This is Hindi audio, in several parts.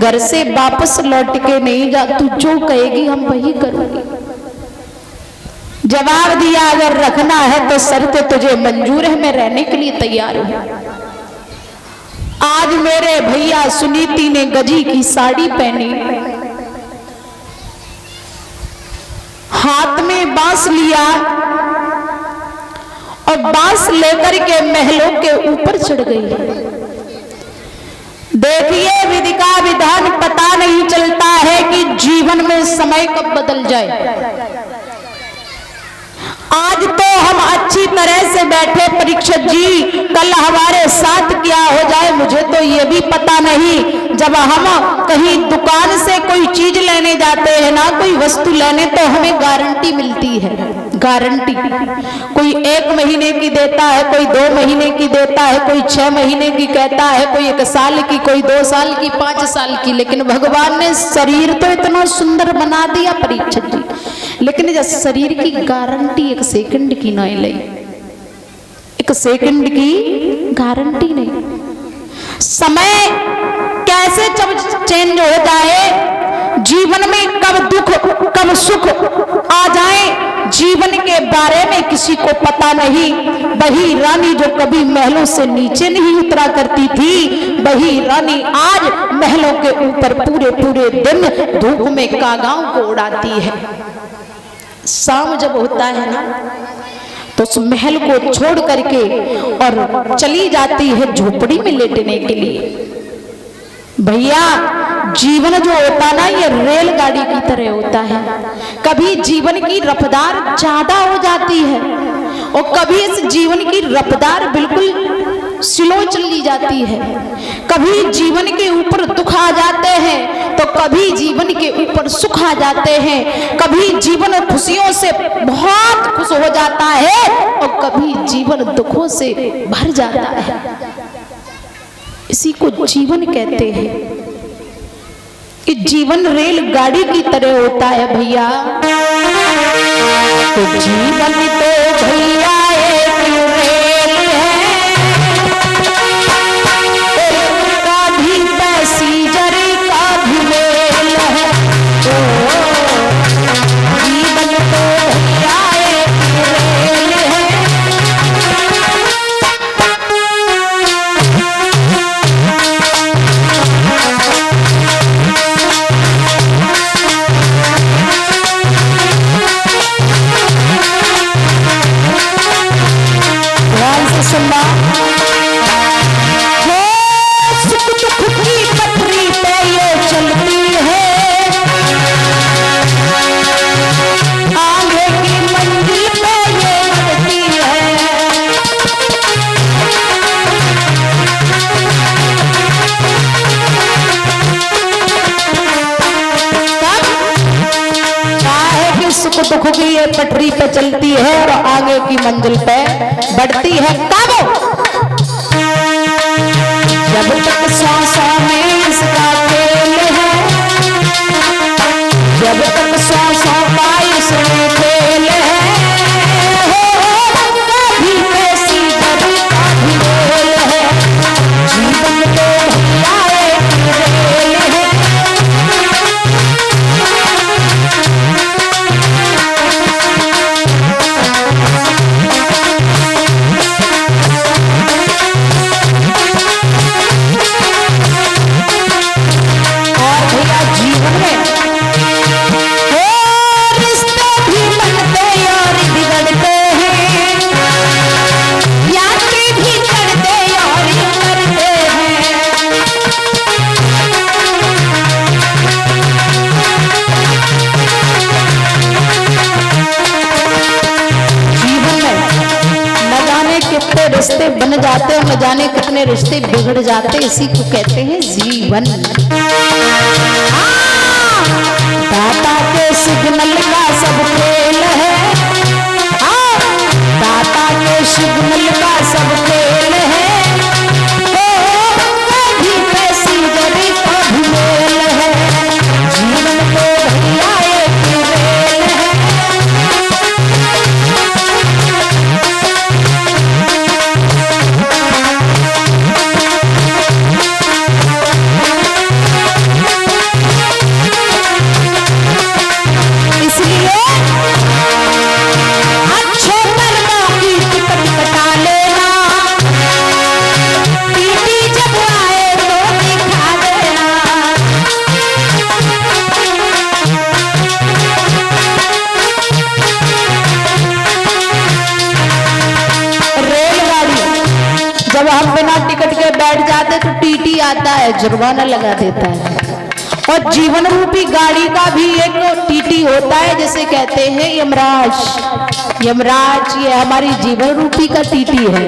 घर से वापस लौट के नहीं जा, तू जो कहेगी हम वही करूंगी। जवाब दिया, अगर रखना है तो शर्त तुझे मंजूर है, मैं रहने के लिए तैयार हूं। आज मेरे भैया सुनीति ने गजी की साड़ी पहनी, हाथ में बांस लिया और बांस लेकर के महलों के ऊपर चढ़ गई। देखिए विधि का विधान, पता नहीं चलता है कि जीवन में समय कब बदल जाए। आज तो हम अच्छी तरह से बैठे परीक्षित जी, कल हमारे साथ क्या हो जाए मुझे तो ये भी पता नहीं। जब हम कहीं दुकान से कोई चीज लेने जाते हैं ना, कोई वस्तु लेने, तो हमें गारंटी मिलती है, गारंटी। कोई 1 महीने की देता है, कोई 2 महीने की देता है, कोई 6 महीने की कहता है, कोई 1 साल की, कोई 2 साल की, 5 साल की। लेकिन भगवान ने शरीर तो इतना सुंदर बना दिया परीक्षित जी, लेकिन जब शरीर की गारंटी 1 सेकंड की नहीं ली, 1 सेकंड की गारंटी नहीं। समय कैसे चेंज हो जाए, जीवन में कब दुख कब सुख आ जाए, जीवन के बारे में किसी को पता नहीं। वही रानी जो कभी महलों से नीचे नहीं उतरा करती थी, वही रानी आज महलों के ऊपर पूरे पूरे दिन धूप में कागाओं को उड़ाती है। शाम जब होता है ना, तो उस महल को छोड़ करके और चली जाती है झोपड़ी में लेटने के लिए। भैया जीवन जो होता ना, ये रेलगाड़ी की तरह होता है। कभी जीवन की रफ्तार ज्यादा हो जाती है और कभी इस जीवन की रफ्तार बिल्कुल स्लो चली जाती है। कभी जीवन के ऊपर दुख आ जाते हैं तो कभी जीवन के ऊपर सुख आ जाते हैं। कभी जीवन खुशियों से बहुत खुश हो जाता है और कभी जीवन दुखों से भर जाता है। इसी को जीवन कहते हैं। कि जीवन रेलगाड़ी की तरह होता है भैया। तो जीवन तो भैया एक रेल है, का भी पैसेंजर का भी मेल है। तो जीवन तो भैया एक रेल है। दुख की ये पटरी पे चलती है और आगे की मंजिल पे बढ़ती है। कब? जब तक सांसों में इसका खेल है, जब तक सांसों का इसमें खेल है। कभी कैसी कभी काफी मेल है। जीवन तो भैया एक रेल है। रिश्ते बन जाते हैं, न जाने कितने रिश्ते बिगड़ जाते, इसी को कहते हैं जीवन। दाता के सिग्नल का सब खेल है। दाता के सिग्नल का सब खेल है। कभी पैसेंजर कभी मेल है। जीवन को भैया एक रेल है। जब हम बिना टिकट के बैठ जाते तो टीटी आता है, जुर्माना लगा देता है। और जीवन रूपी गाड़ी का भी एक टीटी होता है, जिसे कहते हैं यमराज। यमराज ये हमारी जीवन रूपी का टीटी है।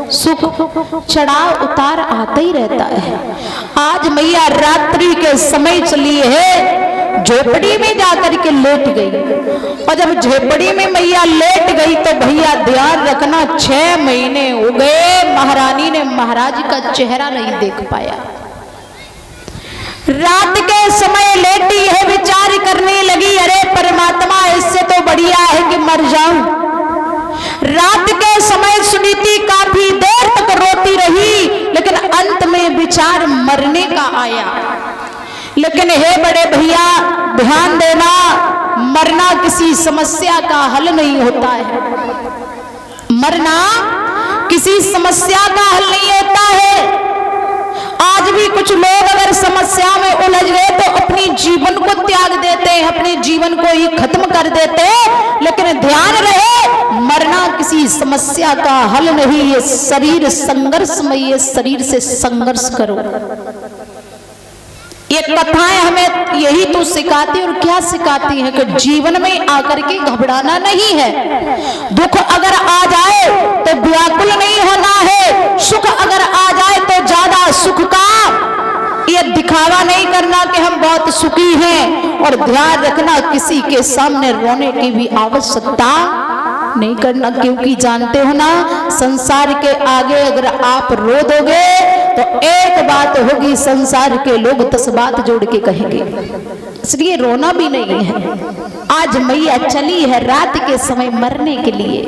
सुख चढ़ाव उतार आता ही रहता है। आज मैया रात्रि के समय चली है, झोपड़ी में जाकर के लेट गई। और जब झोपड़ी में मैया लेट गई तो भैया ध्यान रखना, 6 महीने हो गए महारानी ने महाराज का चेहरा नहीं देख पाया। रात के समय लेटी है, विचार करने लगी, अरे परमात्मा इससे तो बढ़िया है कि मर जाऊं। रात के समय सुनीति काफी देर तक रोती रही, लेकिन अंत में विचार मरने का आया। लेकिन हे बड़े भैया ध्यान देना, मरना किसी समस्या का हल नहीं होता है। मरना किसी समस्या का हल नहीं होता है। आज भी कुछ लोग अगर समस्या में उलझ गए तो अपनी जीवन को त्याग देते हैं, अपने जीवन को ही खत्म कर देते हैं। लेकिन ध्यान रहे, मरना किसी समस्या का हल नहीं। ये शरीर संघर्षमय, ये शरीर से संघर्ष करो। ये कथाएं हमें यही तो सिखाती और क्या सिखाती है कि जीवन में आकर के घबराना नहीं है। दुख अगर आ जाए तो व्याकुल नहीं होना है। सुख अगर आ जाए तो ज्यादा सुख का ये दिखावा नहीं करना कि हम बहुत सुखी हैं। और ध्यान रखना, किसी के सामने रोने की भी आवश्यकता नहीं करना, क्योंकि जानते हो ना, संसार के आगे अगर आप रो दोगे तो एक बात होगी, संसार के लोग 10 बात जोड़ के कहेंगे। इसलिए रोना भी नहीं है। आज मैया चली है रात के समय मरने के लिए।